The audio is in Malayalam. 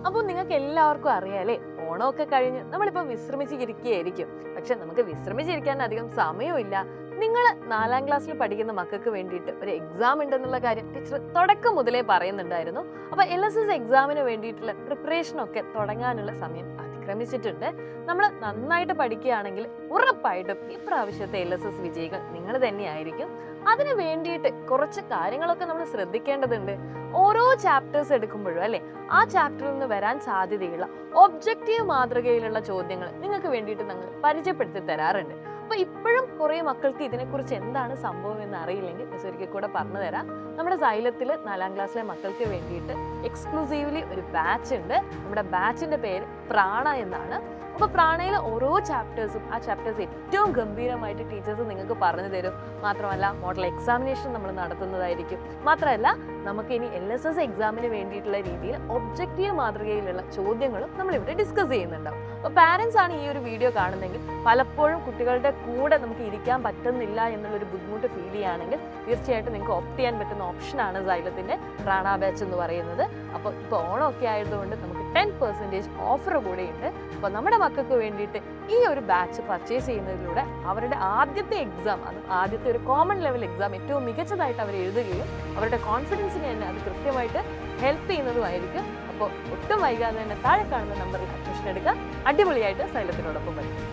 അപ്പോൾ നിങ്ങൾക്ക് എല്ലാവർക്കും അറിയാലേ, ഓണമൊക്കെ കഴിഞ്ഞ് നമ്മളിപ്പോൾ വിശ്രമിച്ചിരിക്കുകയായിരിക്കും. പക്ഷെ നമുക്ക് വിശ്രമിച്ചിരിക്കാൻ അധികം സമയമില്ല. നിങ്ങൾ 4ാം ക്ലാസ്സിൽ പഠിക്കുന്ന മക്കൾക്ക് വേണ്ടിയിട്ട് ഒരു എക്സാം ഉണ്ടെന്നുള്ള കാര്യം ടീച്ചർ തുടക്കം മുതലേ പറയുന്നുണ്ടായിരുന്നു. അപ്പോൾ LSS എക്സാമിന് വേണ്ടിയിട്ടുള്ള പ്രിപ്പറേഷനൊക്കെ തുടങ്ങാനുള്ള സമയം അതിക്രമിച്ചിട്ടുണ്ട്. നമ്മൾ നന്നായിട്ട് പഠിക്കുകയാണെങ്കിൽ ഉറപ്പായിട്ടും ഇപ്രാവശ്യത്തെ LSS വിജയികൾ നിങ്ങൾ തന്നെയായിരിക്കും. അതിന് വേണ്ടിയിട്ട് കുറച്ച് കാര്യങ്ങളൊക്കെ നമ്മൾ ശ്രദ്ധിക്കേണ്ടതുണ്ട്. ഓരോ ചാപ്റ്റേഴ്സ് എടുക്കുമ്പോഴും അല്ലെ, ആ ചാപ്റ്ററിൽ നിന്ന് വരാൻ സാധ്യതയുള്ള ഒബ്ജക്റ്റീവ് മാതൃകയിലുള്ള ചോദ്യങ്ങൾ നിങ്ങൾക്ക് വേണ്ടിയിട്ട് ഞങ്ങൾ പരിചയപ്പെടുത്തി തരാറുണ്ട്. അപ്പൊ ഇപ്പോഴും കുറെ മക്കൾക്ക് ഇതിനെക്കുറിച്ച് എന്താണ് സംഭവം എന്ന് അറിയില്ലെങ്കിൽ മിസ് ഒരിക്കൽ കൂടെ പറഞ്ഞു തരാം. നമ്മുടെ സൈലത്തിൽ 4ാം ക്ലാസ്സിലെ മക്കൾക്ക് വേണ്ടിയിട്ട് എക്സ്ക്ലൂസീവ്ലി ഒരു ബാച്ച് ഉണ്ട്. നമ്മുടെ ബാച്ചിന്റെ പേര് പ്രാണ എന്നാണ്. അപ്പൊ പ്രാണയിലെ ഓരോ ചാപ്റ്റേഴ്സും ആ ചാപ്റ്റേഴ്സ് ഏറ്റവും ഗംഭീരമായിട്ട് ടീച്ചേഴ്സ് നിങ്ങൾക്ക് പറഞ്ഞു തരും. മാത്രമല്ല മോഡൽ എക്സാമിനേഷൻ നമ്മൾ നടത്തുന്നതായിരിക്കും. മാത്രമല്ല നമുക്ക് ഇനി LSS എക്സാമിന് വേണ്ടിയിട്ടുള്ള രീതിയിൽ ഒബ്ജക്റ്റീവ് മാതൃകയിലുള്ള ചോദ്യങ്ങളും നമ്മൾ ഇവിടെ ഡിസ്കസ് ചെയ്യുന്നുണ്ടാവും. അപ്പോൾ പാരൻസ് ആണ് ഈ ഒരു വീഡിയോ കാണുന്നതെങ്കിൽ പലപ്പോഴും കുട്ടികളുടെ കൂടെ നമുക്ക് ഇരിക്കാൻ പറ്റുന്നില്ല എന്നുള്ളൊരു ബുദ്ധിമുട്ട് ഫീൽ ചെയ്യുകയാണെങ്കിൽ തീർച്ചയായിട്ടും നിങ്ങൾക്ക് ഓപ്റ്റ് ചെയ്യാൻ പറ്റുന്ന ഓപ്ഷനാണ് സൈലത്തിന്റെ പ്രാണ ബാച്ച് എന്ന് പറയുന്നത്. അപ്പോൾ ഇപ്പോൾ ഓണമൊക്കെ ആയതുകൊണ്ട് നമുക്ക് 10% ഓഫർ കൂടെയുണ്ട്. അപ്പോൾ നമ്മുടെ മക്കൾക്ക് വേണ്ടിയിട്ട് ഈ ഒരു ബാച്ച് പർച്ചേസ് ചെയ്യുന്നതിലൂടെ അവരുടെ ആദ്യത്തെ എക്സാം, അത് ആദ്യത്തെ ഒരു കോമൺ ലെവൽ എക്സാം ഏറ്റവും മികച്ചതായിട്ട് അവർ എഴുതുകയും അവരുടെ കോൺഫിഡൻസിനെ തന്നെ അത് കൃത്യമായിട്ട് ഹെൽപ്പ് ചെയ്യുന്നതുമായിരിക്കും. അപ്പോൾ ഒട്ടും വൈകാതെ തന്നെ താഴെ കാണുന്ന നമ്പറിൽ അഡ്മിഷൻ എടുക്കുക. അടിപൊളിയായിട്ട് സൈലത്തിനോടൊപ്പം പഠിക്കും.